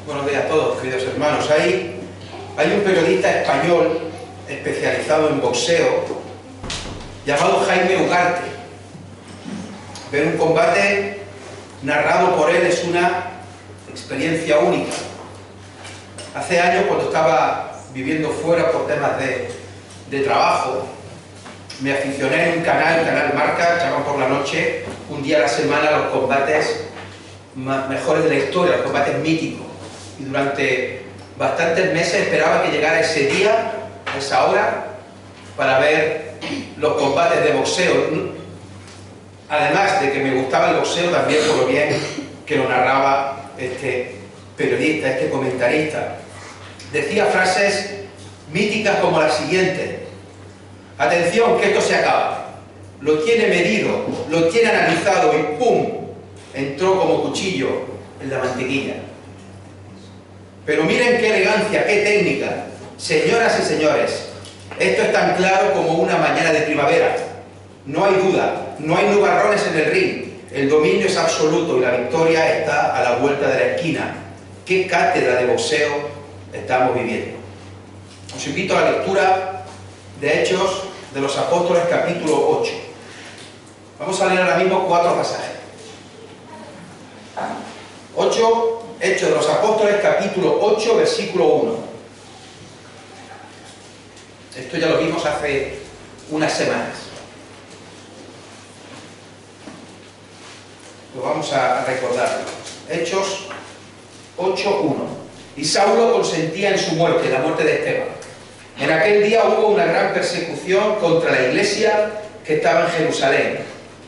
Buenos días a todos, queridos hermanos. Hay un periodista español especializado en boxeo llamado Jaime Ugarte. Ver un combate narrado por él es una experiencia única. Hace años, cuando estaba viviendo fuera por temas de trabajo, me aficioné en un canal Marca, echaban por la noche, un día a la semana, los combates mejores de la historia, los combates míticos. Y durante bastantes meses esperaba que llegara ese día, a esa hora, para ver los combates de boxeo. Además de que me gustaba el boxeo, también por lo bien que lo narraba este periodista, este comentarista. Decía frases míticas como la siguiente: atención, que esto se acaba. Lo tiene medido, lo tiene analizado y ¡pum! Entró como cuchillo en la mantequilla. Pero miren qué elegancia, qué técnica. Señoras y señores, esto es tan claro como una mañana de primavera. No hay duda, no hay nubarrones en el ring. El dominio es absoluto y la victoria está a la vuelta de la esquina. ¿Qué cátedra de boxeo estamos viviendo? Os invito a la lectura de Hechos de los Apóstoles, capítulo 8. Vamos a leer ahora mismo 4 pasajes. Hechos de los Apóstoles, capítulo 8, versículo 1. Esto ya lo vimos hace unas semanas. Lo vamos a recordar. Hechos 8, 1. Y Saulo consentía en su muerte, la muerte de Esteban. En aquel día hubo una gran persecución contra la iglesia que estaba en Jerusalén,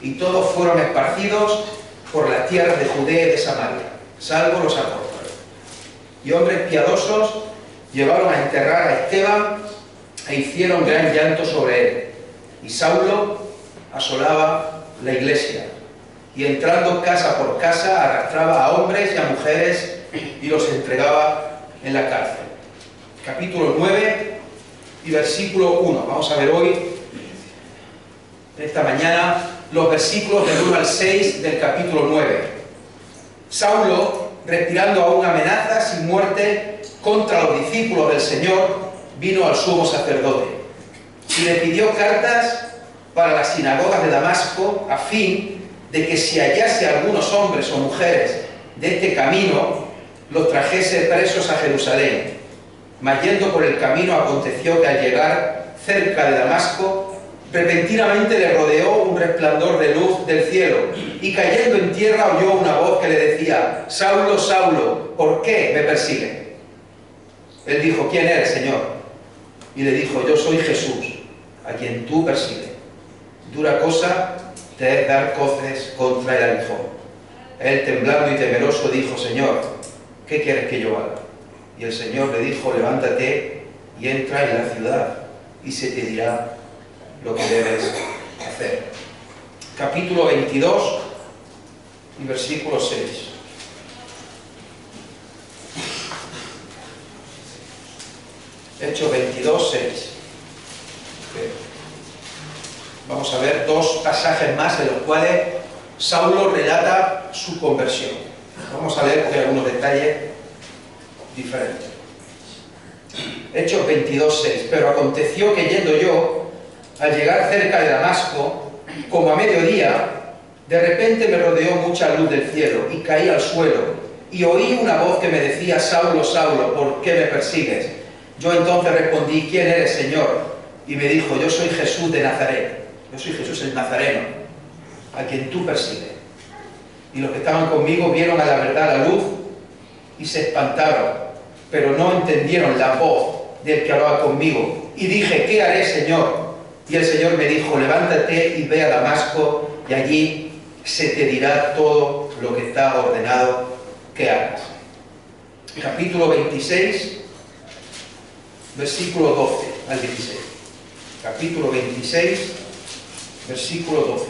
y todos fueron esparcidos por las tierras de Judea y de Samaria, salvo los apóstoles. Y hombres piadosos llevaron a enterrar a Esteban e hicieron gran llanto sobre él. Y Saulo asolaba la iglesia, y entrando casa por casa arrastraba a hombres y a mujeres y los entregaba en la cárcel. Capítulo 9 y versículo 1. Vamos a ver hoy, esta mañana, los versículos del 1 al 6 del capítulo 9. Saulo, respirando aún amenazas y muerte contra los discípulos del Señor, vino al sumo sacerdote y le pidió cartas para las sinagogas de Damasco, a fin de que si hallase algunos hombres o mujeres de este camino, los trajese presos a Jerusalén. Mas yendo por el camino, aconteció que al llegar cerca de Damasco, repentinamente le rodeó un resplandor de luz del cielo, y cayendo en tierra oyó una voz que le decía: Saulo, Saulo, ¿por qué me persigues? Él dijo: ¿quién eres, Señor? Y le dijo: yo soy Jesús, a quien tú persigues. Dura cosa te es dar coces contra el aguijón. Él, temblando y temeroso, dijo: Señor, ¿qué quieres que yo haga? Y el Señor le dijo: levántate y entra en la ciudad, y se te dirá lo que debes hacer. Capítulo 22 y versículo 6. Hechos 22, 6. Vamos a ver 2 pasajes más en los cuales Saulo relata su conversión. Vamos a leer porque hay algunos detalles diferentes. Hechos 22, 6. Pero aconteció que yendo yo, al llegar cerca de Damasco, como a mediodía, de repente me rodeó mucha luz del cielo, y caí al suelo, y oí una voz que me decía: Saulo, Saulo, ¿por qué me persigues? Yo entonces respondí: ¿quién eres, Señor? Y me dijo: yo soy Jesús de Nazaret. Yo soy Jesús el Nazareno, a quien tú persigues. Y los que estaban conmigo vieron a la verdad la luz y se espantaron, pero no entendieron la voz del que hablaba conmigo. Y dije: ¿qué haré, Señor? Y el Señor me dijo: levántate y ve a Damasco, y allí se te dirá todo lo que está ordenado que hagas. Capítulo 26, versículo 12 al 16. Capítulo 26, versículo 12.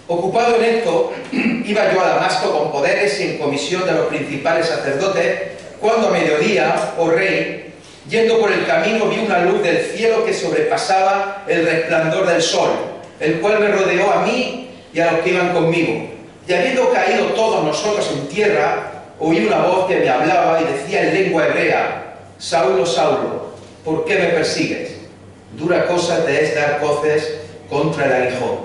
Ocupado en esto, iba yo a Damasco con poderes y en comisión de los principales sacerdotes, cuando a mediodía, oh rey, yendo por el camino, vi una luz del cielo que sobrepasaba el resplandor del sol, el cual me rodeó a mí y a los que iban conmigo. Y habiendo caído todos nosotros en tierra, oí una voz que me hablaba y decía en lengua hebrea: Saulo, Saulo, ¿por qué me persigues? Dura cosa te es dar coces contra el aguijón.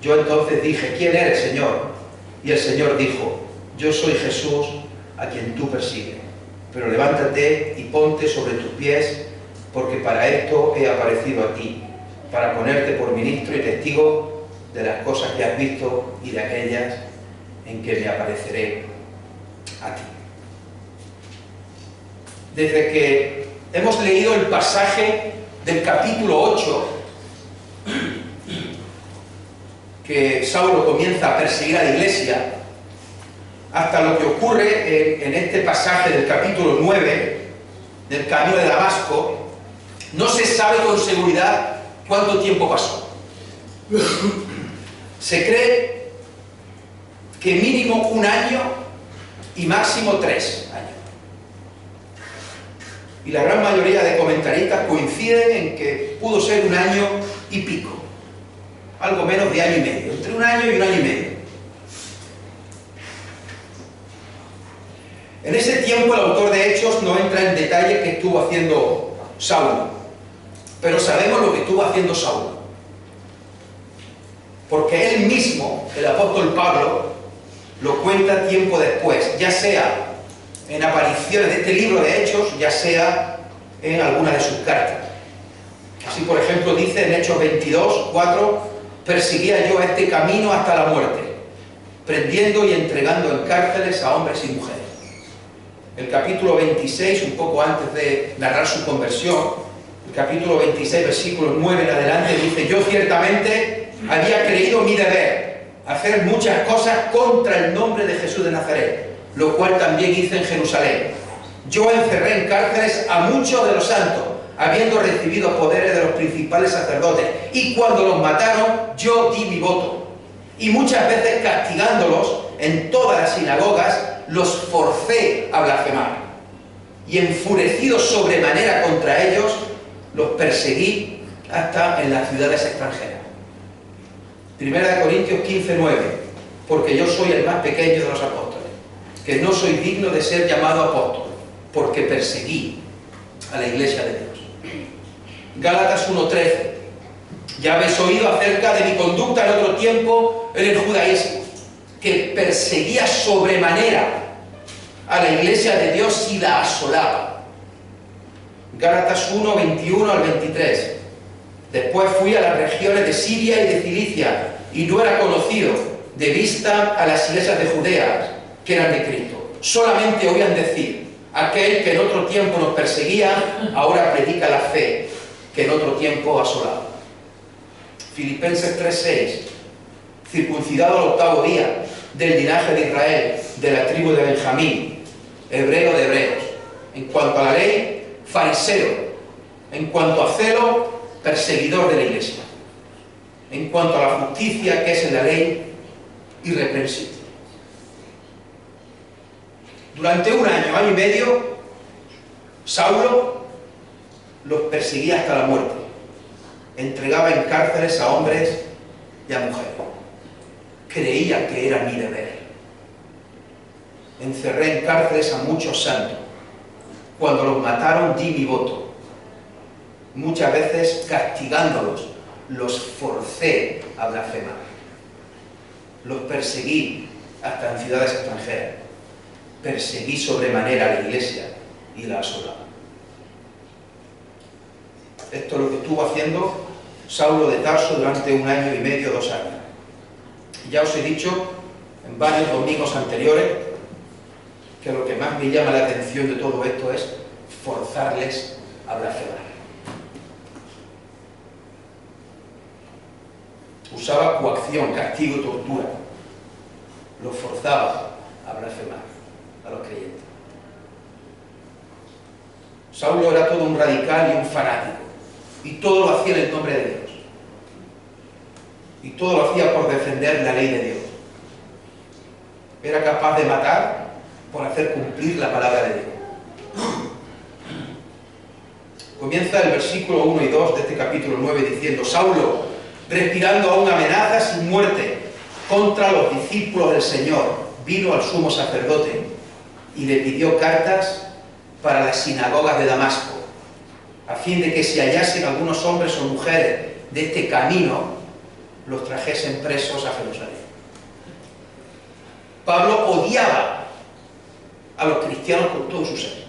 Yo entonces dije: ¿quién eres, Señor? Y el Señor dijo: yo soy Jesús, a quien tú persigues. Pero levántate y ponte sobre tus pies, porque para esto he aparecido a ti, para ponerte por ministro y testigo de las cosas que has visto y de aquellas en que me apareceré a ti. Desde que hemos leído el pasaje del capítulo 8, que Saulo comienza a perseguir a la iglesia, hasta lo que ocurre en este pasaje del capítulo 9, del camino de Damasco, no se sabe con seguridad cuánto tiempo pasó. Se cree que mínimo 1 año y máximo 3 años. Y la gran mayoría de comentaristas coinciden en que pudo ser 1 año y pico, algo menos de año y medio, entre 1 año y 1 año y medio. En ese tiempo el autor de Hechos no entra en detalle qué estuvo haciendo Saulo, pero sabemos lo que estuvo haciendo Saulo, porque él mismo, el apóstol Pablo, lo cuenta tiempo después, ya sea en apariciones de este libro de Hechos, ya sea en alguna de sus cartas. Así, por ejemplo, dice en Hechos 22, 4: perseguía yo este camino hasta la muerte, prendiendo y entregando en cárceles a hombres y mujeres. El capítulo 26, un poco antes de narrar su conversión, el capítulo 26, versículo 9 en adelante, dice: yo ciertamente había creído mi deber hacer muchas cosas contra el nombre de Jesús de Nazaret, lo cual también hice en Jerusalén. Yo encerré en cárceles a muchos de los santos, habiendo recibido poderes de los principales sacerdotes, y cuando los mataron, yo di mi voto. Y muchas veces, castigándolos en todas las sinagogas, los forcé a blasfemar. Y enfurecido sobremanera contra ellos, los perseguí hasta en las ciudades extranjeras. Primera de Corintios 15, 9: porque yo soy el más pequeño de los apóstoles, que no soy digno de ser llamado apóstol, porque perseguí a la iglesia de Dios. Gálatas 1:13: ya habéis oído acerca de mi conducta en otro tiempo en el judaísmo, que perseguía sobremanera a la iglesia de Dios y la asolaba. Gálatas 1, 21 al 23: después fui a las regiones de Siria y de Cilicia, y no era conocido de vista a las iglesias de Judea que eran de Cristo. Solamente oían decir: aquel que en otro tiempo nos perseguía, ahora predica la fe que en otro tiempo asolaba. Filipenses 3:6: circuncidado al 8º día, del linaje de Israel, de la tribu de Benjamín, hebreo de hebreos. En cuanto a la ley, fariseo. En cuanto a celo, perseguidor de la iglesia. En cuanto a la justicia que es en la ley, irreprensible. Durante 1 año, año y medio, Saulo los perseguía hasta la muerte. Entregaba en cárceles a hombres y a mujeres. Creía que era mi deber. Encerré en cárceles a muchos santos. Cuando los mataron, di mi voto. Muchas veces, castigándolos, los forcé a blasfemar. Los perseguí hasta en ciudades extranjeras. Perseguí sobremanera a la iglesia y la asolaba. Esto es lo que estuvo haciendo Saulo de Tarso durante 1 año y medio, 2 años. Ya os he dicho en varios domingos anteriores que lo que más me llama la atención de todo esto es forzarles a blasfemar. Usaba coacción, castigo y tortura. Los forzaba a blasfemar a los creyentes. Saulo era todo un radical y un fanático, y todo lo hacía en el nombre de Dios. Y todo lo hacía por defender la ley de Dios. Era capaz de matar por hacer cumplir la palabra de Dios. Comienza el versículo 1 y 2 de este capítulo 9 diciendo: Saulo, respirando aún amenazas y muerte contra los discípulos del Señor, vino al sumo sacerdote y le pidió cartas para las sinagogas de Damasco, a fin de que si hallasen algunos hombres o mujeres de este camino, los trajesen presos a Jerusalén. Pablo odiaba a los cristianos con todo su ser.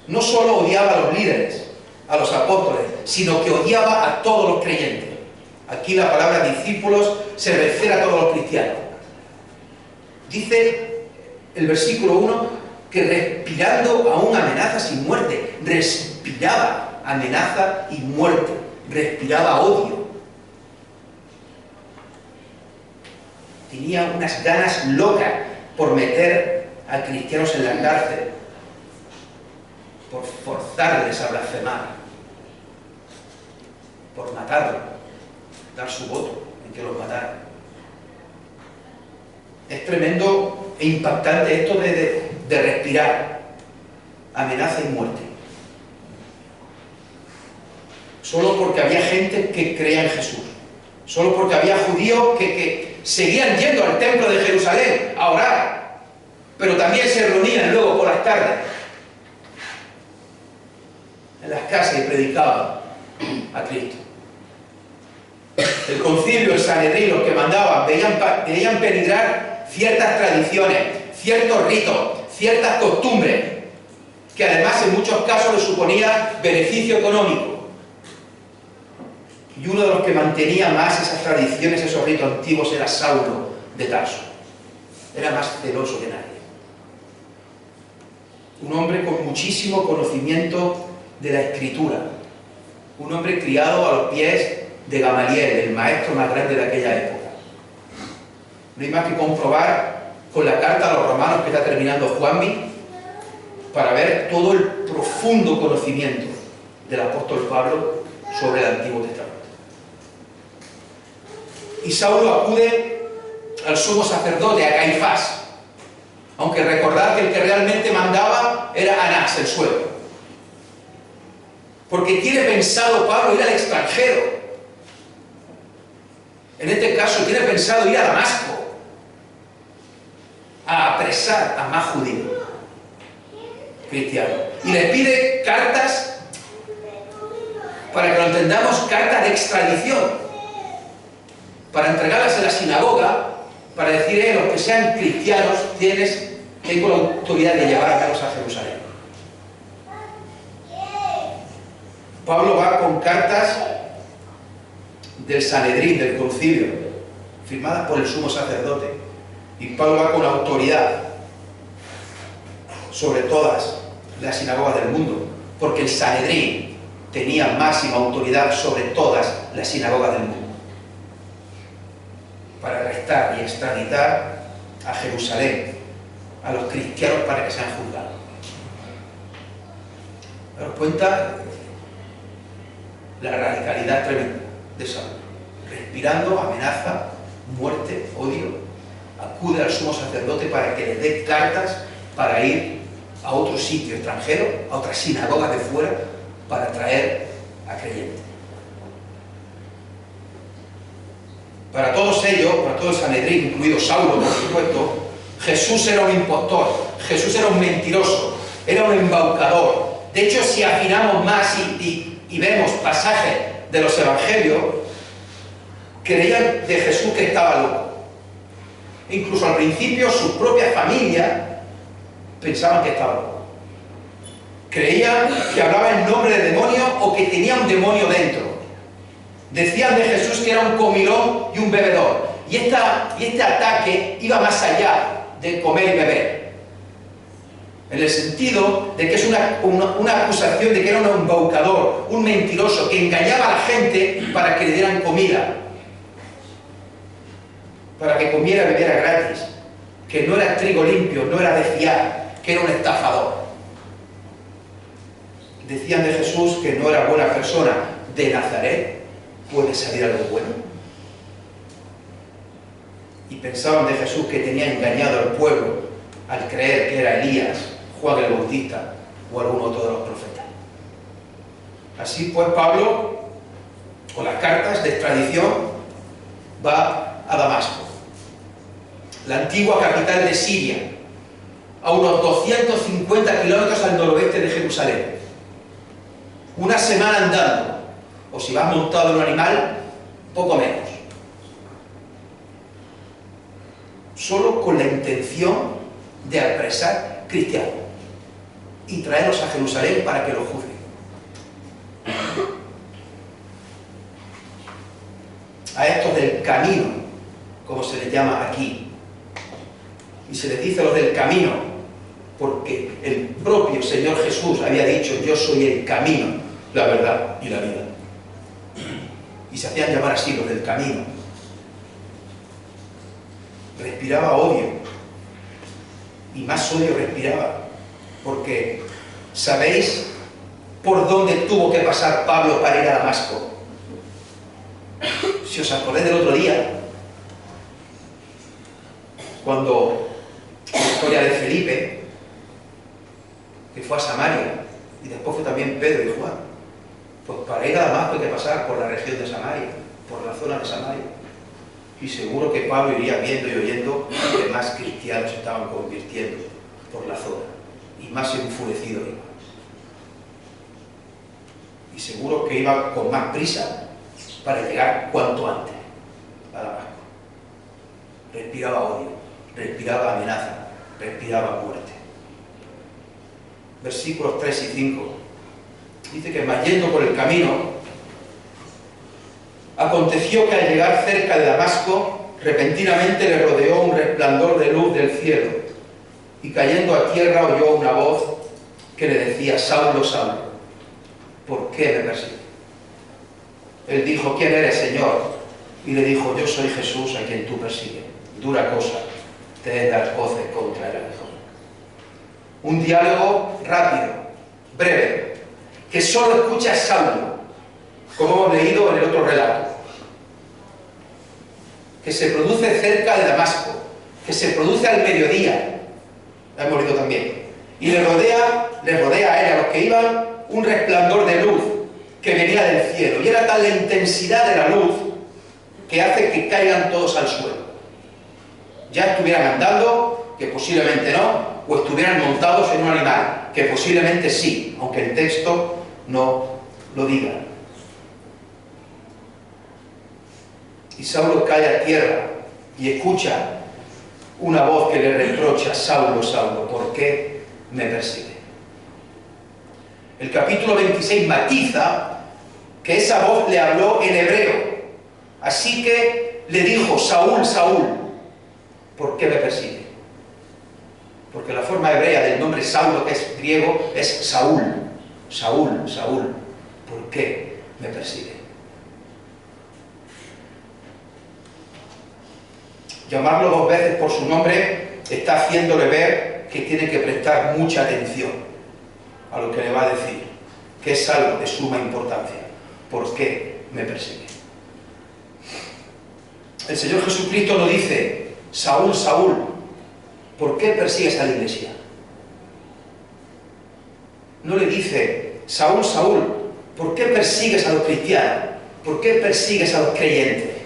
No solo odiaba a los líderes, a los apóstoles, sino que odiaba a todos los creyentes. Aquí la palabra discípulos se refiere a todos los cristianos. Dice el versículo 1 que respirando aún amenazas y muerte, respiraba amenaza y muerte, respiraba odio. Tenía unas ganas locas por meter a cristianos en la cárcel, por forzarles a blasfemar, por matarlos, dar su voto en que los mataran. Es tremendo e impactante esto de respirar amenaza y muerte. Solo porque había gente que creía en Jesús. Solo porque había judíos que seguían yendo al templo de Jerusalén a orar, pero también se reunían luego por las tardes en las casas y predicaban a Cristo. El concilio, el Sanedrín, los que mandaban, veían peligrar ciertas tradiciones, ciertos ritos, ciertas costumbres, que además en muchos casos les suponía beneficio económico. Y uno de los que mantenía más esas tradiciones, esos ritos antiguos, era Saulo de Tarso. Era más celoso que nadie. Un hombre con muchísimo conocimiento de la Escritura. Un hombre criado a los pies de Gamaliel, el maestro más grande de aquella época. No hay más que comprobar con la carta a los romanos que está terminando Juanmi para ver todo el profundo conocimiento del apóstol Pablo sobre el Antiguo Testamento. Y Saulo acude al sumo sacerdote, a Caifás, aunque recordad que el que realmente mandaba era Anás, el suegro. Porque tiene pensado Pablo ir al extranjero. En este caso tiene pensado ir a Damasco a apresar a más judíos cristianos. Y le pide cartas, para que lo entendamos, cartas de extradición, para entregarlas en la sinagoga, para decir, los que sean cristianos, tengo la autoridad de llevarlos a Jerusalén. Pablo va con cartas del Sanedrín, del concilio, firmadas por el sumo sacerdote, y Pablo va con autoridad sobre todas las sinagogas del mundo, porque el Sanedrín tenía máxima autoridad sobre todas las sinagogas del mundo, para arrestar y extraditar a Jerusalén a los cristianos para que sean juzgados. ¿Daros cuenta? La radicalidad tremenda de Saulo. Respirando amenaza, muerte, odio, acude al sumo sacerdote para que le dé cartas para ir a otro sitio extranjero, a otras sinagogas de fuera, para traer a creyentes. Para todos ellos, para todo el Sanedrín, incluido Saulo, por supuesto, Jesús era un impostor, Jesús era un mentiroso, era un embaucador. De hecho, si afinamos más y vemos pasajes de los evangelios, creían de Jesús que estaba loco. Incluso al principio su propia familia pensaban que estaba loco. Creían que hablaba en nombre de demonios o que tenía un demonio dentro. Decían de Jesús que era un comilón y un bebedor. Y este ataque iba más allá de comer y beber, en el sentido de que es una acusación de que era un embaucador, un mentiroso, que engañaba a la gente para que le dieran comida, para que comiera y bebiera gratis, que no era trigo limpio, no era de fiar, que era un estafador. Decían de Jesús que no era buena persona. De Nazaret puede salir algo bueno. Y pensaban de Jesús que tenía engañado al pueblo al creer que era Elías, Juan el Bautista o algún otro de los profetas. Así pues, Pablo, con las cartas de extradición, va a Damasco, la antigua capital de Siria, a unos 250 kilómetros al noroeste de Jerusalén. Una semana andando, o si vas montado en un animal, poco menos. Solo con la intención de apresar cristianos y traerlos a Jerusalén para que los juzguen. A estos del camino, como se les llama aquí, y se les dice los del camino porque el propio Señor Jesús había dicho: yo soy el camino, la verdad y la vida. Y se hacían llamar así los del camino. Respiraba odio, y más odio respiraba, porque ¿sabéis por dónde tuvo que pasar Pablo para ir a Damasco? Si os acordáis del otro día, cuando la historia de Felipe, que fue a Samaria, y después fue también Pedro y Juan, pues para ir a Damasco hay que pasar por la región de Samaria, por la zona de Samaria. Y seguro que Pablo iría viendo y oyendo que más cristianos se estaban convirtiendo por la zona, y más enfurecido iba. Y seguro que iba con más prisa para llegar cuanto antes a Damasco. Respiraba odio, respiraba amenaza, respiraba muerte. Versículos 3 y 5. Dice que más yendo por el camino, aconteció que al llegar cerca de Damasco, repentinamente le rodeó un resplandor de luz del cielo, y cayendo a tierra oyó una voz que le decía: Saulo, Saulo, ¿por qué me persigues? Él dijo: ¿quién eres, Señor? Y le dijo: yo soy Jesús a quien tú persigues. Dura cosa te es dar voces contra el aguijón. Un diálogo rápido, breve, que solo escucha Saulo, como hemos leído en el otro relato, que se produce cerca de Damasco, que se produce al mediodía, la hemos leído también, y le rodea a él, a los que iban, un resplandor de luz que venía del cielo, y era tal la intensidad de la luz que hace que caigan todos al suelo. Ya estuvieran andando, que posiblemente no, o estuvieran montados en un animal, que posiblemente sí, aunque el texto no lo diga. Y Saulo cae a tierra y escucha una voz que le reprocha: Saulo, Saulo, ¿por qué me persigue? El capítulo 26 matiza que esa voz le habló en hebreo. Así que le dijo: Saúl, Saúl, ¿por qué me persigue? Porque la forma hebrea del nombre Saulo, que es griego, es Saúl. Saúl, Saúl, ¿por qué me persigue? Llamarlo dos veces por su nombre está haciéndole ver que tiene que prestar mucha atención a lo que le va a decir, que es algo de suma importancia. ¿Por qué me persigue? El Señor Jesucristo no dice: Saúl, Saúl, ¿por qué persigues a la iglesia? No le dice: Saúl, Saúl, ¿por qué persigues a los cristianos? ¿Por qué persigues a los creyentes?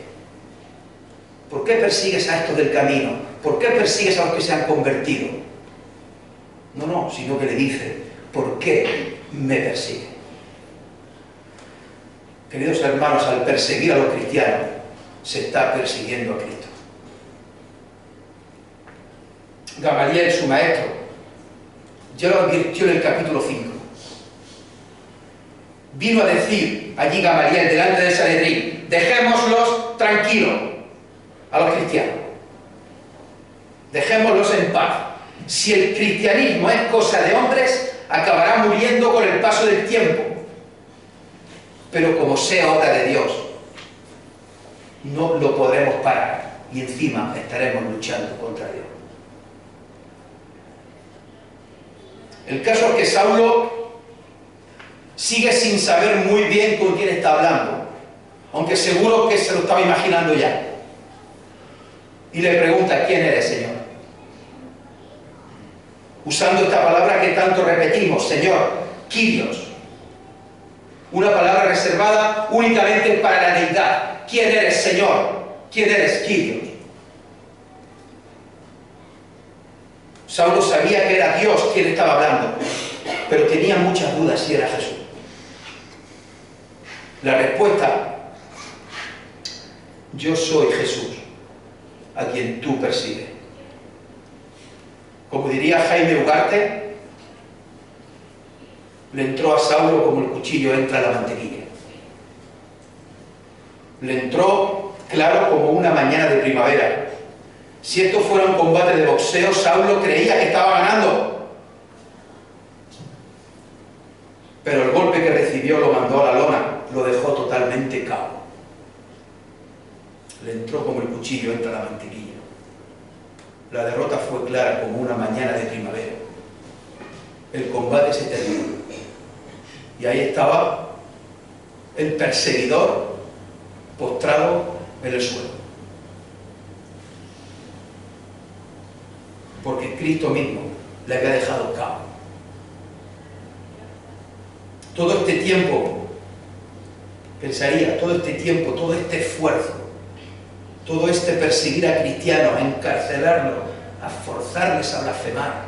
¿Por qué persigues a estos del camino? ¿Por qué persigues a los que se han convertido? No, sino que le dice: ¿por qué me persigue? Queridos hermanos, al perseguir a los cristianos, se está persiguiendo a Cristo. Gamaliel, su maestro, ya lo advirtió en el capítulo 5. Vino a decir allí Gamaliel, delante del Sanedrín: dejémoslos tranquilos a los cristianos. Dejémoslos en paz. Si el cristianismo es cosa de hombres, acabará muriendo con el paso del tiempo. Pero como sea obra de Dios, no lo podremos parar, y encima estaremos luchando contra Dios. El caso es que Saulo sigue sin saber muy bien con quién está hablando, aunque seguro que se lo estaba imaginando ya. Y le pregunta: ¿quién eres, Señor? Usando esta palabra que tanto repetimos: Señor, Kyrios. Una palabra reservada únicamente para la deidad. ¿Quién eres, Señor? ¿Quién eres, Kyrios? Saulo sabía que era Dios quien estaba hablando, pero tenía muchas dudas si era Jesús. La respuesta: yo soy Jesús, a quien tú persigues. Como diría Jaime Ugarte, le entró a Saulo como el cuchillo entra a la mantequilla. Le entró claro como una mañana de primavera. Si esto fuera un combate de boxeo, Saulo creía que estaba ganando. Pero el golpe que recibió lo mandó a la lona, lo dejó totalmente cao. Le entró como el cuchillo entra la mantequilla. La derrota fue clara como una mañana de primavera. El combate se terminó. Y ahí estaba el perseguidor postrado en el suelo. Porque Cristo mismo le había dejado cao. Todo este tiempo, pensaría, todo este tiempo, todo este esfuerzo, todo este perseguir a cristianos, a encarcelarlos, a forzarles a blasfemar,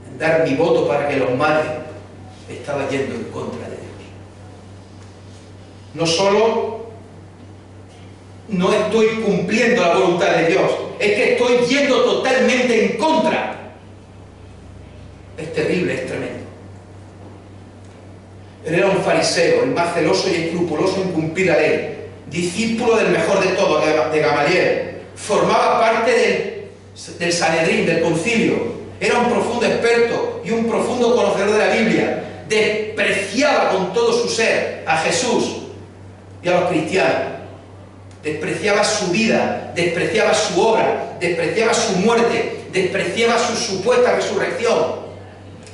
en dar mi voto para que los maten, estaba yendo en contra de Dios. No solo no estoy cumpliendo la voluntad de Dios, es que estoy yendo totalmente en contra. Es terrible, es tremendo. Él era un fariseo, el más celoso y escrupuloso en cumplir la ley, discípulo del mejor de todos, de Gamaliel. Formaba parte del Sanedrín, del concilio. Era un profundo experto y un profundo conocedor de la Biblia. Despreciaba con todo su ser a Jesús y a los cristianos. Despreciaba su vida, despreciaba su obra, despreciaba su muerte, despreciaba su supuesta resurrección.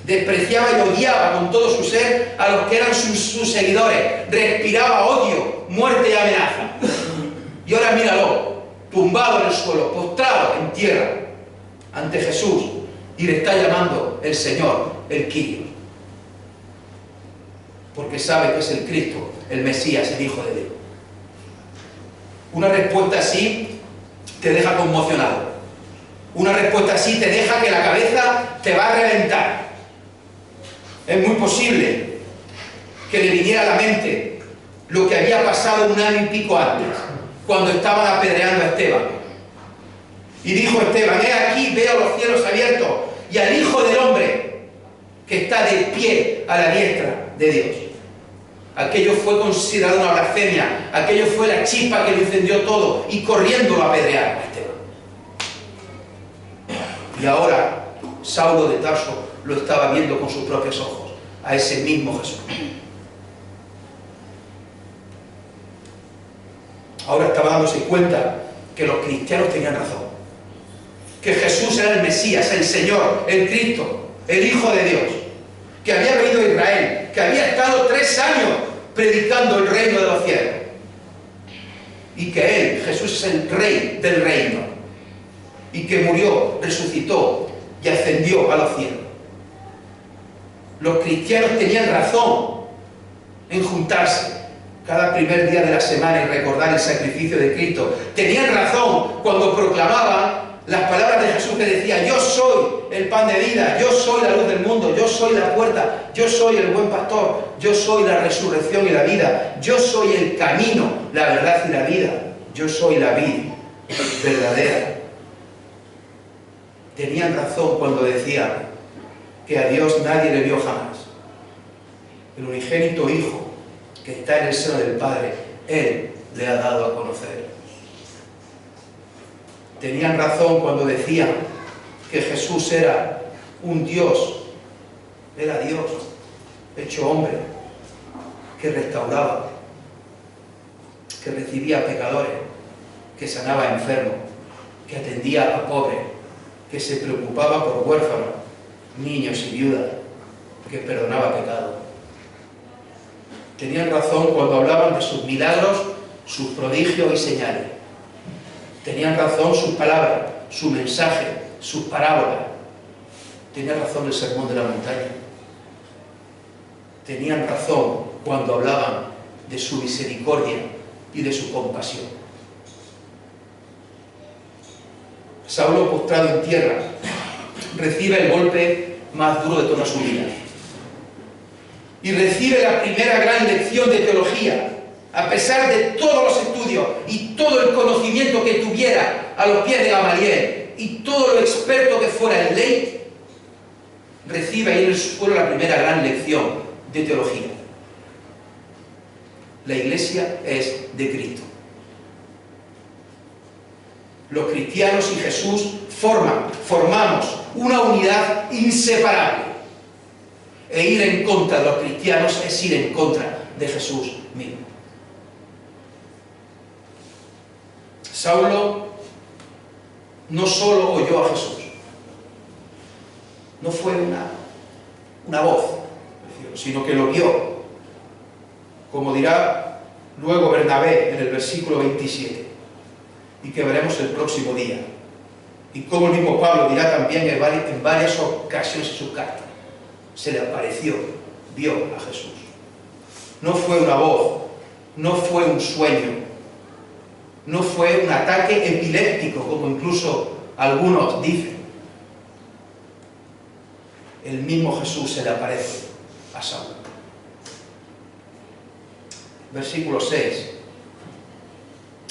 Despreciaba y odiaba con todo su ser a los que eran sus seguidores. Respiraba odio, muerte y amenaza. Y ahora míralo, tumbado en el suelo, postrado en tierra, ante Jesús, y le está llamando el Señor, el Kyrios. Porque sabe que es el Cristo, el Mesías, el Hijo de Dios. Una respuesta así te deja conmocionado. Una respuesta así te deja que la cabeza te va a reventar. Es muy posible que le viniera a la mente lo que había pasado 1 año y pico antes, cuando estaban apedreando a Esteban. Y dijo Esteban: he aquí, veo los cielos abiertos y al Hijo del Hombre que está de pie a la diestra de Dios. Aquello fue considerado una blasfemia, aquello fue la chispa que lo incendió todo, y corriendo lo apedrearon a Esteban. Y ahora Saulo de Tarso lo estaba viendo con sus propios ojos, a ese mismo Jesús. Ahora estaba dándose cuenta que los cristianos tenían razón, que Jesús era el Mesías, el Señor, el Cristo, el Hijo de Dios, que había venido a Israel, que había estado 3 años predicando el reino de los cielos, y que Él, Jesús, es el Rey del reino, y que murió, resucitó y ascendió a los cielos. Los cristianos tenían razón en juntarse cada primer día de la semana y recordar el sacrificio de Cristo. Tenían razón cuando proclamaban las palabras de Jesús que decía: yo soy el pan de vida, yo soy la luz del mundo, yo soy la puerta, yo soy el buen pastor, yo soy la resurrección y la vida, yo soy el camino, la verdad y la vida, yo soy la vid verdadera. Tenían razón cuando decían que a Dios nadie le vio jamás. El unigénito Hijo que está en el seno del Padre, Él le ha dado a conocer. Tenían razón cuando decían que Jesús era un Dios, era Dios hecho hombre, que restauraba, que recibía a pecadores, que sanaba a enfermos, que atendía a pobres, que se preocupaba por huérfanos, niños y viudas, que perdonaba pecados. Tenían razón cuando hablaban de sus milagros, sus prodigios y señales. Tenían razón sus palabras, su mensaje, sus parábolas. Tenía razón el sermón de la montaña. Tenían razón cuando hablaban de su misericordia y de su compasión. Saulo, postrado en tierra, recibe el golpe más duro de toda su vida. Y recibe la primera gran lección de teología. A pesar de todos los estudios y todo el conocimiento que tuviera a los pies de Gamaliel y todo lo experto que fuera en ley, recibe ahí en el suelo la primera gran lección de teología. La Iglesia es de Cristo. Los cristianos y Jesús formamos una unidad inseparable. E ir en contra de los cristianos es ir en contra de Jesús mismo. Saulo no solo oyó a Jesús, no fue una voz, sino que lo vio, como dirá luego Bernabé en el versículo 27, y que veremos el próximo día, y como el mismo Pablo dirá también en varias ocasiones en sus cartas, se le apareció, vio a Jesús. No fue una voz, no fue un sueño, no fue un ataque epiléptico, como incluso algunos dicen. El mismo Jesús se le aparece a Saulo. Versículo 6.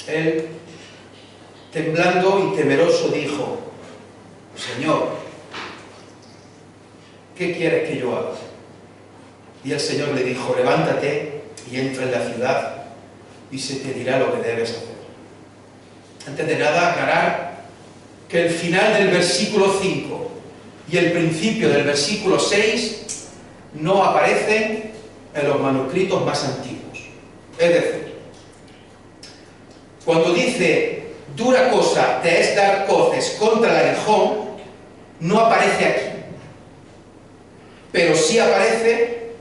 Él, temblando y temeroso, dijo: Señor, ¿qué quieres que yo haga? Y el Señor le dijo: levántate y entra en la ciudad y se te dirá lo que debes hacer. Antes de nada, aclarar que el final del versículo 5 y el principio del versículo 6 no aparecen en los manuscritos más antiguos. Es decir, cuando dice dura cosa te es dar coces contra el aguijón, no aparece aquí, pero sí aparece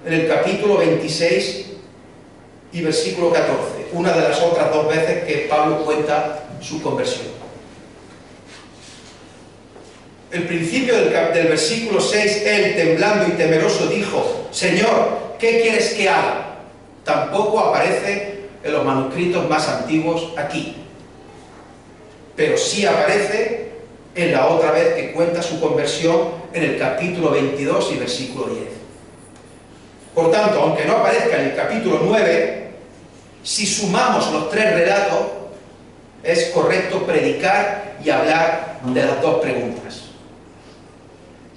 en el capítulo 26 y versículo 14, una de las otras dos veces que Pablo cuenta su conversión. El principio del versículo 6, él, temblando y temeroso, dijo: Señor, ¿qué quieres que haga? Tampoco aparece en los manuscritos más antiguos aquí, pero sí aparece en la otra vez que cuenta su conversión en el capítulo 22 y versículo 10. Por tanto, aunque no aparezca en el capítulo 9, si sumamos los tres relatos, es correcto predicar y hablar de las dos preguntas.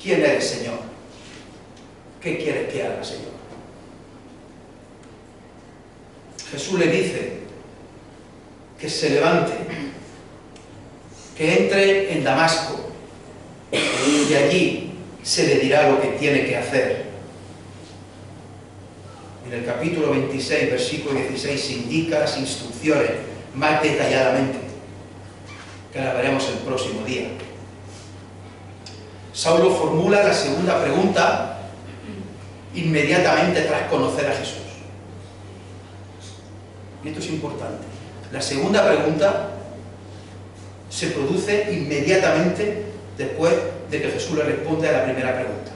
¿Quién eres, Señor? ¿Qué quieres que haga, Señor? Jesús le dice que se levante, que entre en Damasco, y allí se le dirá lo que tiene que hacer. En el capítulo 26, versículo 16, se indica las instrucciones más detalladamente, que las veremos el próximo día. Saulo formula la segunda pregunta inmediatamente tras conocer a Jesús. Y esto es importante. La segunda pregunta se produce inmediatamente después de que Jesús le responde a la primera pregunta.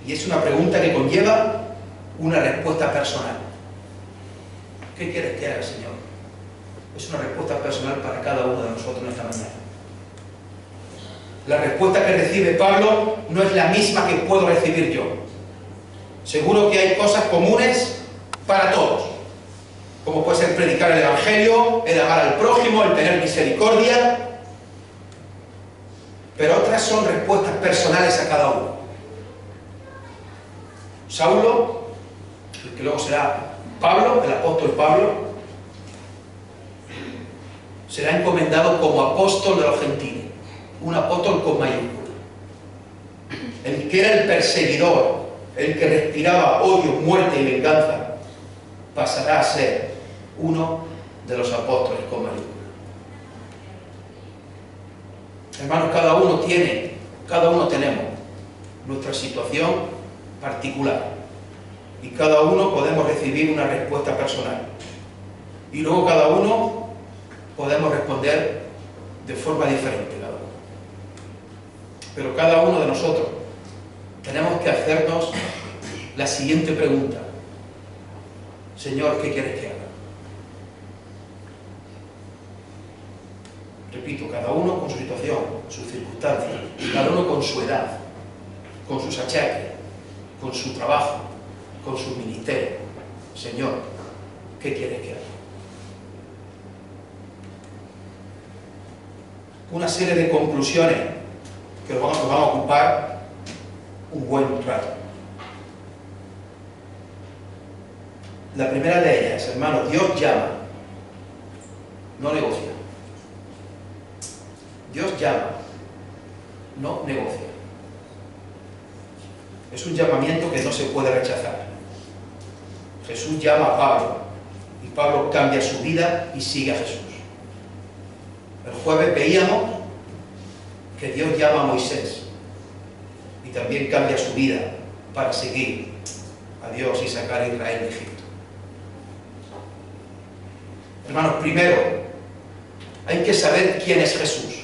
Y es una pregunta que conlleva una respuesta personal. ¿Qué quieres que haga, Señor? Es una respuesta personal para cada uno de nosotros en esta mañana. La respuesta que recibe Pablo no es la misma que puedo recibir yo. Seguro que hay cosas comunes para todos, como puede ser predicar el Evangelio, el amar al prójimo, el tener misericordia, pero otras son respuestas personales a cada uno. Saulo, el que luego será Pablo, el apóstol Pablo, será encomendado como apóstol de los gentiles, un apóstol con mayúscula. El que era el perseguidor, el que respiraba odio, muerte y venganza, pasará a ser uno de los apóstoles con mayúscula. Hermanos, cada uno tenemos nuestra situación particular y cada uno podemos recibir una respuesta personal y luego cada uno podemos responder de forma diferente cada uno. Pero cada uno de nosotros tenemos que hacernos la siguiente pregunta: Señor, ¿qué quieres que haga? Repito, cada uno con su situación, sus circunstancias, cada uno con su edad, con sus achaques, con su trabajo, con su ministerio. Señor, ¿qué quieres que haga? Una serie de conclusiones que nos van a ocupar un buen rato. La primera de ellas, hermanos, Dios llama, no negocia. Dios llama, no negocia. Es un llamamiento que no se puede rechazar. Jesús llama a Pablo y Pablo cambia su vida y sigue a Jesús. El jueves veíamos que Dios llama a Moisés y también cambia su vida para seguir a Dios y sacar a Israel de Egipto. Hermanos, primero hay que saber quién es Jesús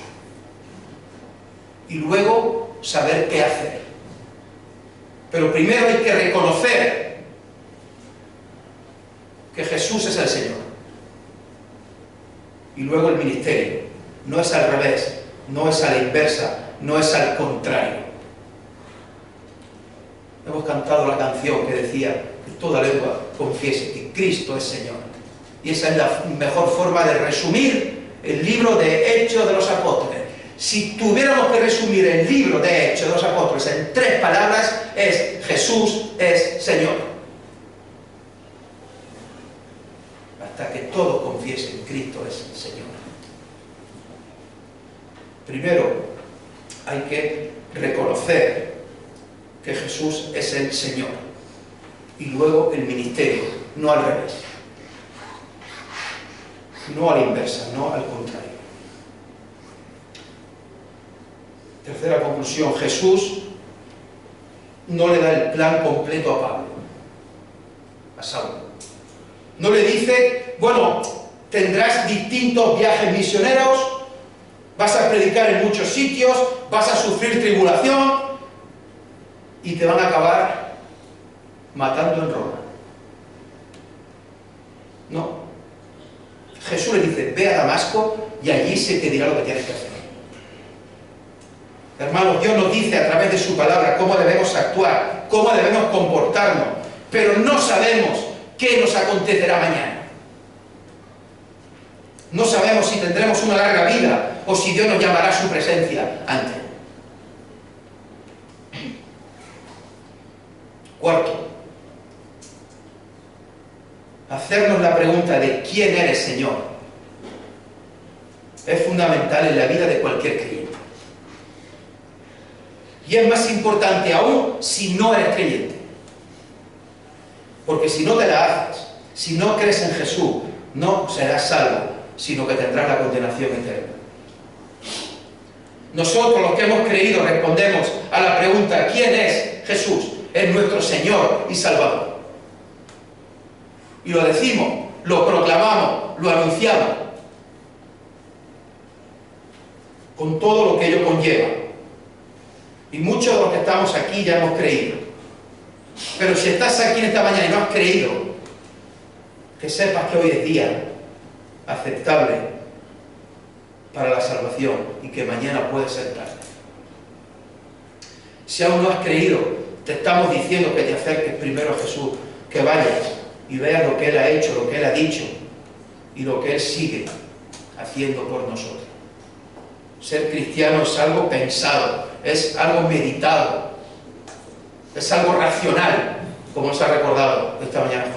y luego saber qué hacer. Pero primero hay que reconocer que Jesús es el Señor. Y luego el ministerio. No es al revés, no es a la inversa, no es al contrario. Hemos cantado la canción que decía que toda lengua confiese que Cristo es Señor. Y esa es la mejor forma de resumir el libro de Hechos de los Apóstoles. Si tuviéramos que resumir el libro de Hechos de los Apóstoles en 3 palabras, es Jesús es Señor. Hasta que todos confiesen que Cristo es Señor. Primero, hay que reconocer que Jesús es el Señor. Y luego el ministerio, no al revés. No a la inversa, no al contrario. Tercera conclusión, Jesús no le da el plan completo a Pablo, a Saulo. No le dice, bueno, tendrás distintos viajes misioneros, vas a predicar en muchos sitios, vas a sufrir tribulación y te van a acabar matando en Roma. No. Jesús le dice, ve a Damasco y allí se te dirá lo que tienes que hacer. Hermanos, Dios nos dice a través de su palabra cómo debemos actuar, cómo debemos comportarnos, pero no sabemos qué nos acontecerá mañana. No sabemos si tendremos una larga vida o si Dios nos llamará a su presencia antes. Cuarto, hacernos la pregunta de quién eres, Señor, es fundamental en la vida de cualquier creyente. Y es más importante aún si no eres creyente. Porque si no te la haces, si no crees en Jesús, no serás salvo, sino que tendrás la condenación eterna. Nosotros, los que hemos creído, respondemos a la pregunta ¿quién es Jesús? Es nuestro Señor y Salvador. Y lo decimos, lo proclamamos, lo anunciamos, con todo lo que ello conlleva. Y muchos de los que estamos aquí ya hemos creído. Pero si estás aquí en esta mañana y no has creído, que sepas que hoy es día aceptable para la salvación y que mañana puede ser tarde. Si aún no has creído, te estamos diciendo que te acerques primero a Jesús, que vayas y veas lo que Él ha hecho, lo que Él ha dicho y lo que Él sigue haciendo por nosotros. Ser cristiano es algo pensado, es algo meditado, es algo racional, como nos ha recordado esta mañana Jorge.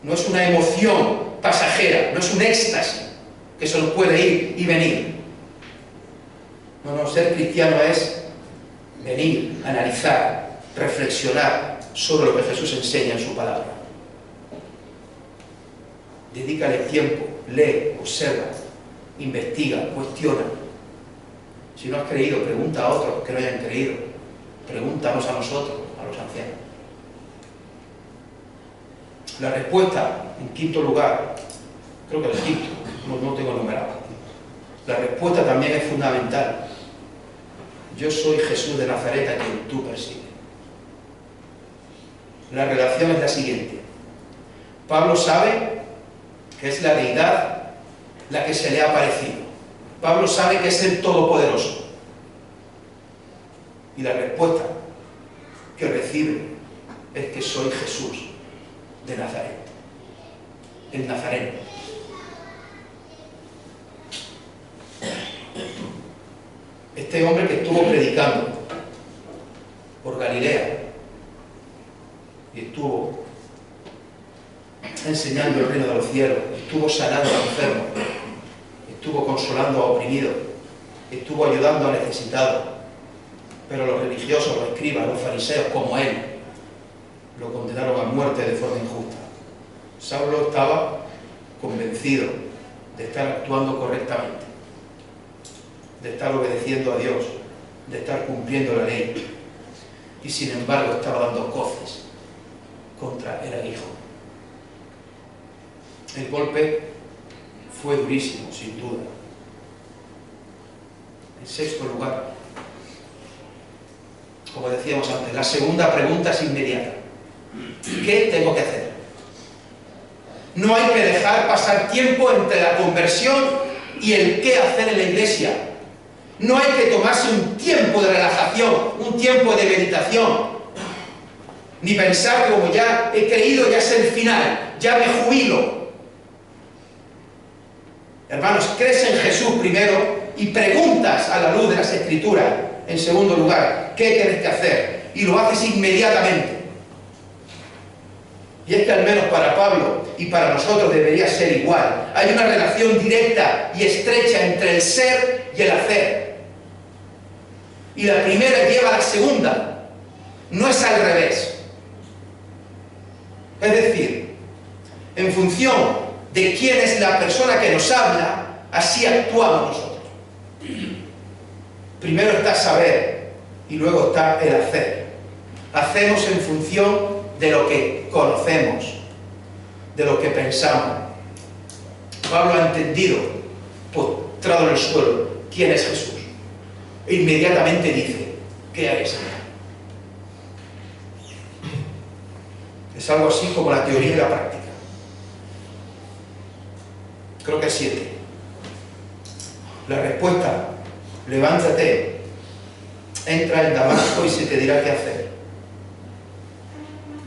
No es una emoción pasajera, no es un éxtasis que solo puede ir y venir. No, ser cristiano es venir, analizar, reflexionar sobre lo que Jesús enseña en su palabra. Dedícale tiempo, lee, observa, investiga, cuestiona. Si no has creído, pregunta a otros que no hayan creído. Pregúntanos a nosotros, a los ancianos. La respuesta, en quinto lugar, creo que el quinto, no tengo numerado. La respuesta también es fundamental. Yo soy Jesús de Nazaret a quien tú persigues. La relación es la siguiente. Pablo sabe que es la deidad la que se le ha aparecido. Pablo sabe que es el Todopoderoso. Y la respuesta que recibe es que soy Jesús de Nazaret, el Nazareno. Este hombre que estuvo predicando por Galilea y estuvo enseñando el reino de los cielos, estuvo sanando a enfermos, estuvo consolando a oprimidos, estuvo ayudando a necesitados, pero los religiosos, los escribas, los fariseos, como él, lo condenaron a muerte de forma injusta. Saulo estaba convencido de estar actuando correctamente, de estar obedeciendo a Dios, de estar cumpliendo la ley, y sin embargo estaba dando coces contra el aguijón. El golpe fue durísimo, sin duda. En sexto lugar, como decíamos antes, la segunda pregunta es inmediata. ¿Qué tengo que hacer? No hay que dejar pasar tiempo entre la conversión y el qué hacer en la iglesia. No hay que tomarse un tiempo de relajación, un tiempo de meditación, ni pensar que como ya he creído ya es el final, ya me jubilo. Hermanos, crees en Jesús primero y preguntas a la luz de las Escrituras, en segundo lugar, ¿qué tienes que hacer? Y lo haces inmediatamente. Y es que al menos para Pablo y para nosotros debería ser igual. Hay una relación directa y estrecha entre el ser y el hacer. Y la primera lleva a la segunda. No es al revés. Es decir, en función de quién es la persona que nos habla, así actuamos nosotros. Primero está saber y luego está el hacer. Hacemos en función de lo que conocemos, de lo que pensamos. Pablo ha entendido, postrado en el suelo, quién es Jesús. E inmediatamente dice, ¿qué haré, Señor? Es algo así como la teoría y la práctica. Creo que es 7. La respuesta, levántate, entra en Damasco y se te dirá qué hacer.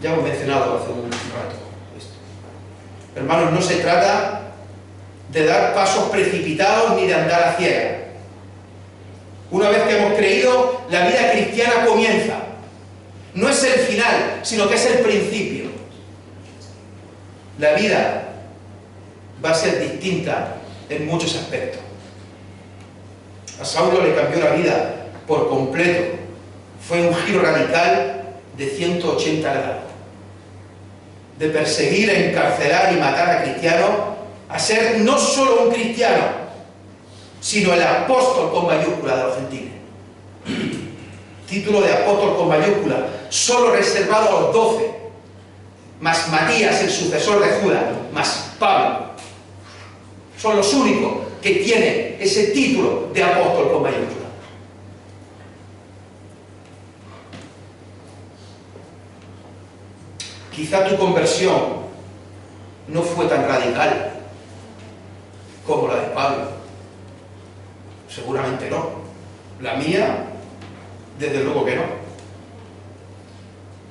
Ya hemos mencionado hace un rato esto. Hermanos, no se trata de dar pasos precipitados ni de andar a ciegas. Una vez que hemos creído, la vida cristiana comienza. No es el final, sino que es el principio. La vida va a ser distinta en muchos aspectos. A Saulo le cambió la vida por completo. Fue un giro radical de 180 grados. De perseguir, encarcelar y matar a cristianos, a ser no solo un cristiano, sino el apóstol con mayúscula de los gentiles. Título de apóstol con mayúscula, solo reservado a los 12, más Matías, el sucesor de Judas, más Pablo. Son los únicos que tienen ese título de apóstol con mayúscula. Quizá tu conversión no fue tan radical como la de Pablo. Seguramente no. La mía, desde luego que no.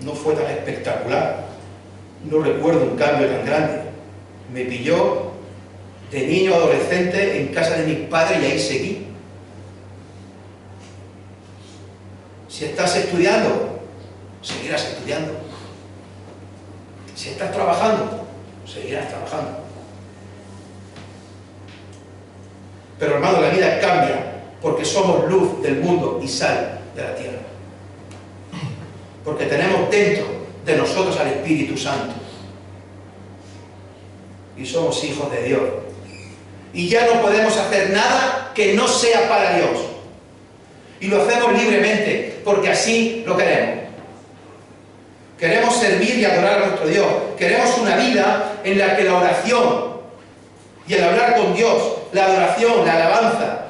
No fue tan espectacular. No recuerdo un cambio tan grande. Me pilló de niño adolescente en casa de mis padres y ahí seguí. Si estás estudiando, seguirás estudiando. Si estás trabajando, seguirás trabajando. Pero hermano, la vida cambia porque somos luz del mundo y sal de la tierra. Porque tenemos dentro de nosotros al Espíritu Santo. Y somos hijos de Dios. Y ya no podemos hacer nada que no sea para Dios. Y lo hacemos libremente porque así lo queremos. Queremos servir y adorar a nuestro Dios. Queremos una vida en la que la oración y el hablar con Dios, la adoración, la alabanza,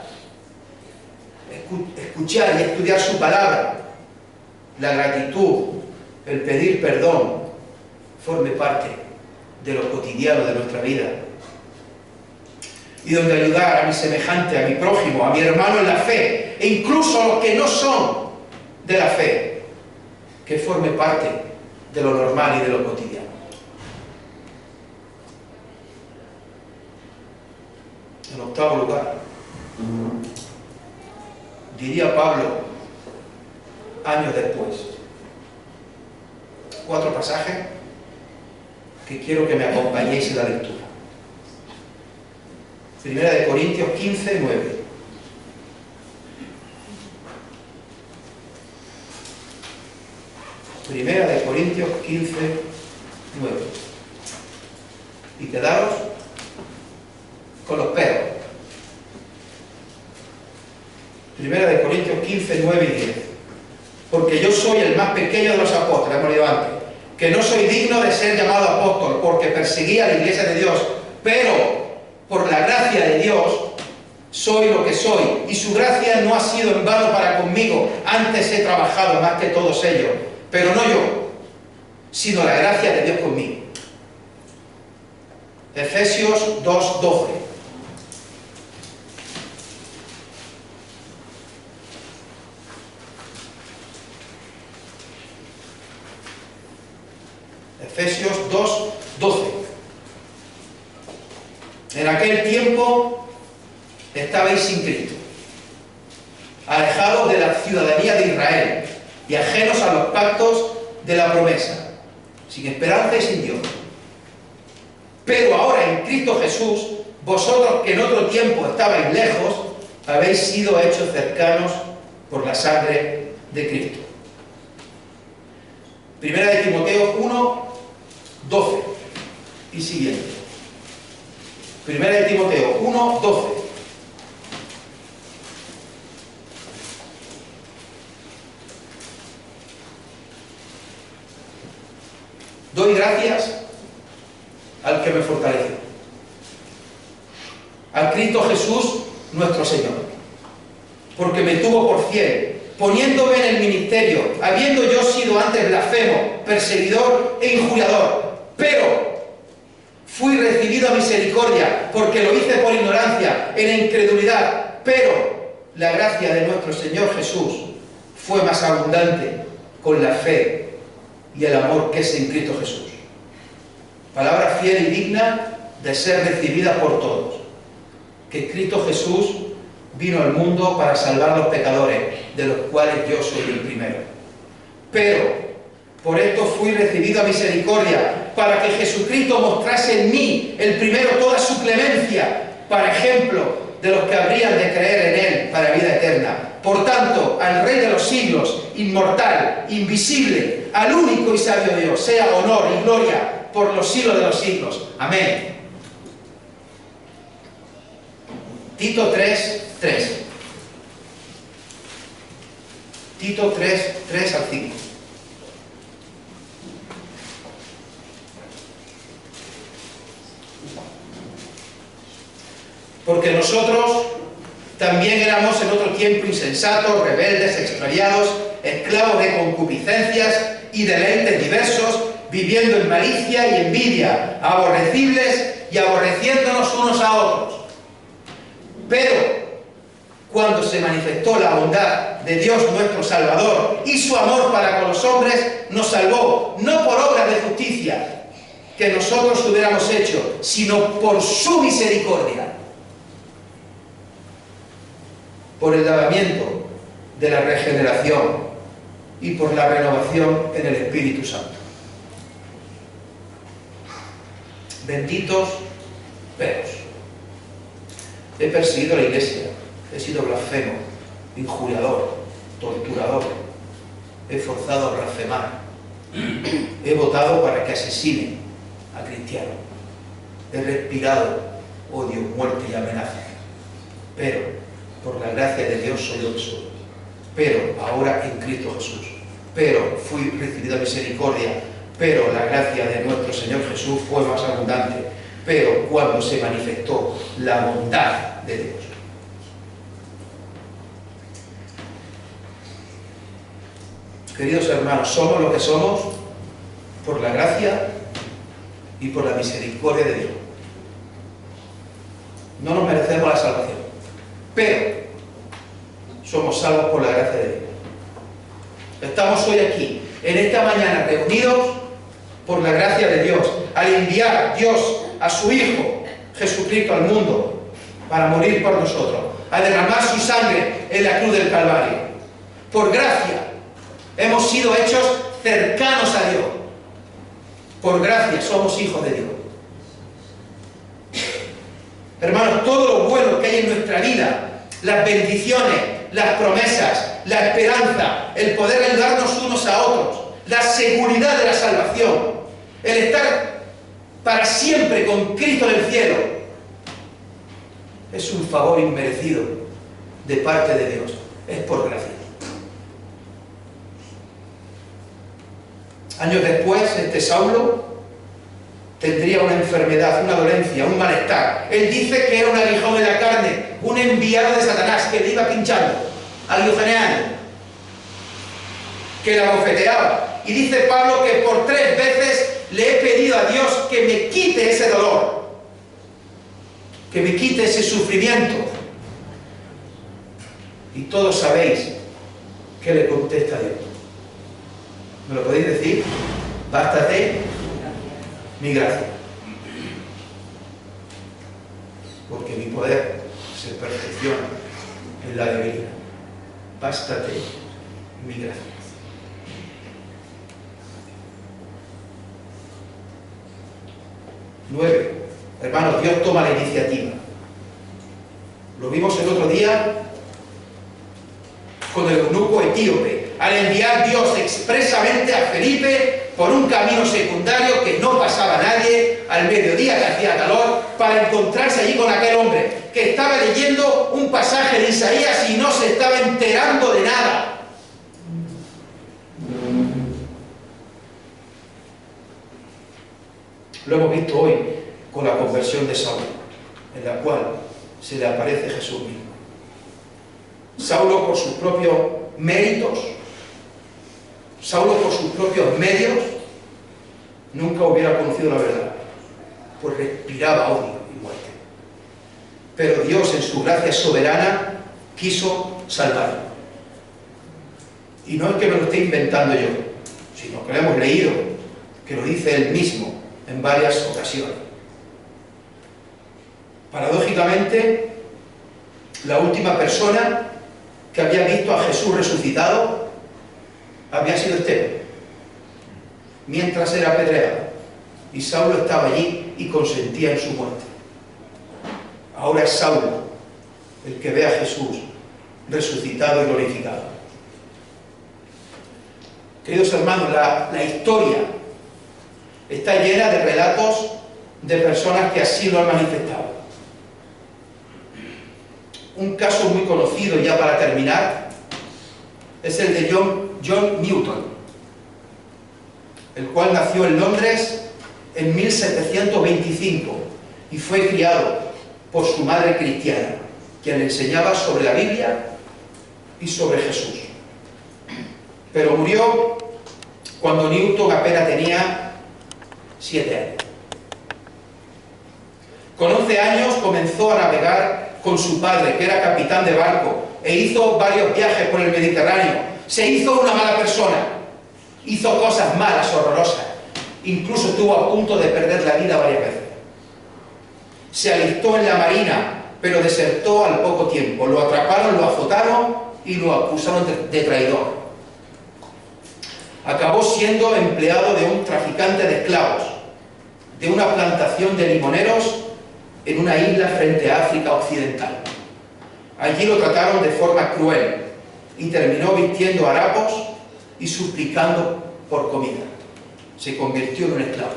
escuchar y estudiar su palabra, la gratitud, el pedir perdón, forme parte de lo cotidiano de nuestra vida y donde ayudar a mi semejante, a mi prójimo, a mi hermano en la fe, e incluso a los que no son de la fe, que forme parte de lo normal y de lo cotidiano. En octavo lugar, diría Pablo, años después, 4 pasajes que quiero que me acompañéis en la lectura. Primera de Corintios 15, 9. Primera de Corintios 15, 9. Y quedaros con los peros. Primera de Corintios 15, 9 y 10. Porque yo soy el más pequeño de los apóstoles, hemos leído antes, que no soy digno de ser llamado apóstol, porque perseguí a la iglesia de Dios, pero por la gracia de Dios soy lo que soy, y su gracia no ha sido en vano para conmigo, antes he trabajado más que todos ellos, pero no yo, sino la gracia de Dios conmigo. Efesios 2, 12. Efesios 2, 12. En aquel tiempo estabais sin Cristo, alejados de la ciudadanía de Israel y ajenos a los pactos de la promesa, sin esperanza y sin Dios. Pero ahora en Cristo Jesús, vosotros que en otro tiempo estabais lejos, habéis sido hechos cercanos por la sangre de Cristo. Primera de Timoteo 1, 12 y siguiente. Primera de Timoteo 1, 12. Doy gracias al que me fortalece, al Cristo Jesús nuestro Señor, porque me tuvo por fiel, poniéndome en el ministerio, habiendo yo sido antes blasfemo, perseguidor e injuriador, pero fui recibido a misericordia, porque lo hice por ignorancia, en incredulidad, pero la gracia de nuestro Señor Jesús fue más abundante con la fe y el amor que es en Cristo Jesús. Palabra fiel y digna de ser recibida por todos. Que Cristo Jesús vino al mundo para salvar a los pecadores, de los cuales yo soy el primero. Pero por esto fui recibido a misericordia, para que Jesucristo mostrase en mí, el primero, toda su clemencia, para ejemplo de los que habrían de creer en Él para vida eterna. Por tanto, al Rey de los siglos, inmortal, invisible, al único y sabio Dios, sea honor y gloria por los siglos de los siglos. Amén. Tito 3, 3. Tito 3, 3 al 5. Porque nosotros también éramos en otro tiempo insensatos, rebeldes, extraviados, esclavos de concupiscencias y deleites diversos, viviendo en malicia y envidia, aborrecibles y aborreciéndonos unos a otros. Pero cuando se manifestó la bondad de Dios nuestro Salvador y su amor para con los hombres, nos salvó, no por obras de justicia que nosotros hubiéramos hecho, sino por su misericordia, por el lavamiento de la regeneración y por la renovación en el Espíritu Santo. Benditos peros. He perseguido a la iglesia, he sido blasfemo, injuriador, torturador, he forzado a blasfemar, he votado para que asesinen a cristianos, he respirado odio, muerte y amenaza, pero por la gracia de Dios soy lo que soy, pero ahora en Cristo Jesús, pero fui recibido a misericordia, pero la gracia de nuestro Señor Jesús fue más abundante, pero cuando se manifestó la bondad de Dios. Queridos hermanos, somos lo que somos por la gracia y por la misericordia de Dios. No nos merecemos pero somos salvos por la gracia de Dios. Estamos hoy aquí, en esta mañana, reunidos por la gracia de Dios, al enviar Dios a su Hijo Jesucristo al mundo para morir por nosotros, a derramar su sangre en la cruz del Calvario. Por gracia hemos sido hechos cercanos a Dios. Por gracia somos hijos de Dios. Hermanos, todo lo bueno que hay en nuestra vida, las bendiciones, las promesas, la esperanza, el poder ayudarnos unos a otros, la seguridad de la salvación, el estar para siempre con Cristo en el cielo, es un favor inmerecido de parte de Dios. Es por gracia. Años después, este Saulo tendría una enfermedad, una dolencia, un malestar. Él dice que era un aguijón en la carne, un enviado de Satanás que le iba pinchando, aguijoneando, que la bofeteaba. Y dice Pablo que por 3 veces le he pedido a Dios que me quite ese dolor, que me quite ese sufrimiento. Y todos sabéis que le contesta a Dios. ¿Me lo podéis decir? Bástate mi gracia, porque mi poder se perfecciona en la debilidad. Bástate mi gracia. Nueve, hermanos, Dios toma la iniciativa. Lo vimos el otro día con el eunuco etíope, al enviar Dios expresamente a Felipe por un camino secundario que no pasaba nadie, al mediodía que hacía calor, para encontrarse allí con aquel hombre que estaba leyendo un pasaje de Isaías y no se estaba enterando de nada. Lo hemos visto hoy con la conversión de Saulo, en la cual se le aparece Jesús mismo. Saulo por sus propios méritos, Saulo por sus propios medios, nunca hubiera conocido la verdad, pues respiraba odio y muerte. Pero Dios, en su gracia soberana, quiso salvarlo. Y no es que me lo esté inventando yo, sino que lo hemos leído, que lo dice él mismo en varias ocasiones. Paradójicamente, la última persona que había visto a Jesús resucitado había sido Esteban, mientras era apedreado, y Saulo estaba allí y consentía en su muerte. Ahora es Saulo el que ve a Jesús resucitado y glorificado. Queridos hermanos, la historia está llena de relatos de personas que así lo han manifestado. Un caso muy conocido, ya para terminar, es el de John Newton, el cual nació en Londres en 1725 y fue criado por su madre cristiana, quien le enseñaba sobre la Biblia y sobre Jesús. Pero murió cuando Newton apenas tenía 7 años. Con 11 años comenzó a navegar con su padre, que era capitán de barco, e hizo varios viajes por el Mediterráneo. Se hizo una mala persona, hizo cosas malas, horrorosas, incluso estuvo a punto de perder la vida varias veces. Se alistó en la marina, pero desertó al poco tiempo. Lo atraparon, lo azotaron y lo acusaron de traidor. Acabó siendo empleado de un traficante de esclavos, de una plantación de limoneros en una isla frente a África Occidental. Allí lo trataron de forma cruel y terminó vistiendo harapos y suplicando por comida. Se convirtió en un esclavo.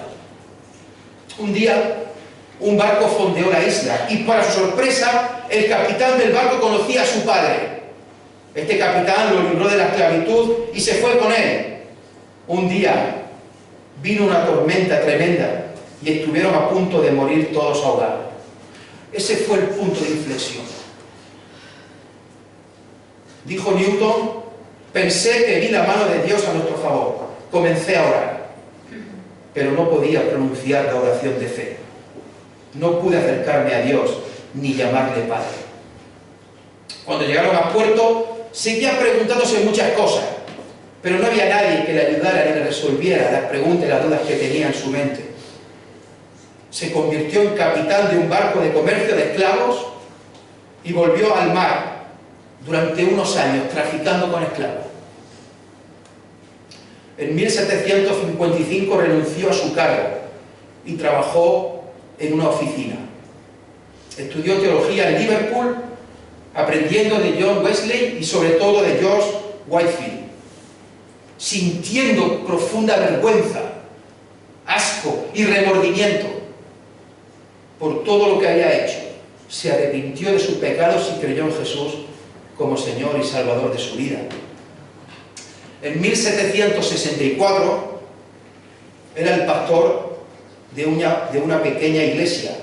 Un día, un barco fondeó la isla y, para su sorpresa, el capitán del barco conocía a su padre. Este capitán lo libró de la esclavitud y se fue con él. Un día vino una tormenta tremenda y estuvieron a punto de morir todos ahogados. Ese fue el punto de inflexión. Dijo Newton: pensé que vi la mano de Dios a nuestro favor. Comencé a orar, pero no podía pronunciar la oración de fe. No pude acercarme a Dios ni llamarle Padre. Cuando llegaron a puerto, seguían preguntándose muchas cosas, pero no había nadie que le ayudara ni le resolviera las preguntas y las dudas que tenía en su mente. Se convirtió en capitán de un barco de comercio de esclavos y volvió al mar durante unos años traficando con esclavos. En 1755 renunció a su cargo y trabajó en una oficina. Estudió teología en Liverpool, aprendiendo de John Wesley y sobre todo de George Whitefield, sintiendo profunda vergüenza, asco y remordimiento por todo lo que había hecho. Se arrepintió de sus pecados y creyó en Jesús como Señor y Salvador de su vida. En 1764 era el pastor de una pequeña iglesia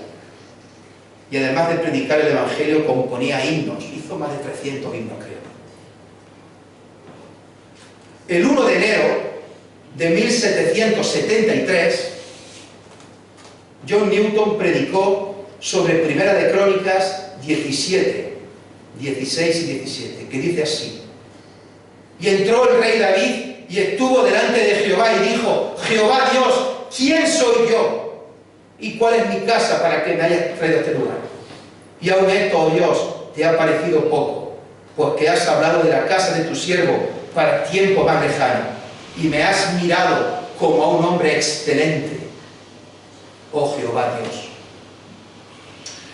y además de predicar el Evangelio componía himnos. Hizo más de 300 himnos, creo. El 1 de enero de 1773 John Newton predicó sobre Primera de Crónicas 17, 16 y 17, que dice así: y entró el rey David y estuvo delante de Jehová y dijo: Jehová Dios, ¿quién soy yo? ¿Y cuál es mi casa para que me hayas traído a este lugar? Y aun esto, oh Dios, te ha parecido poco, pues que has hablado de la casa de tu siervo para tiempo más lejano, y me has mirado como a un hombre excelente, oh Jehová Dios.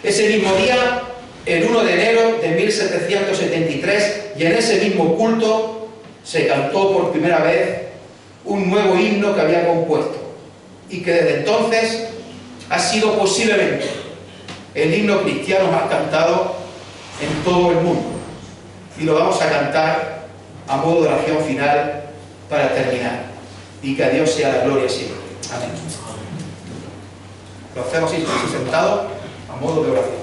Ese mismo día, el 1 de enero de 1773, y en ese mismo culto, se cantó por primera vez un nuevo himno que había compuesto, y que desde entonces ha sido posiblemente el himno cristiano más cantado en todo el mundo. Y lo vamos a cantar a modo de oración final para terminar. Y que a Dios sea la gloria siempre. Amén. Lo hacemos así sentados a modo de oración.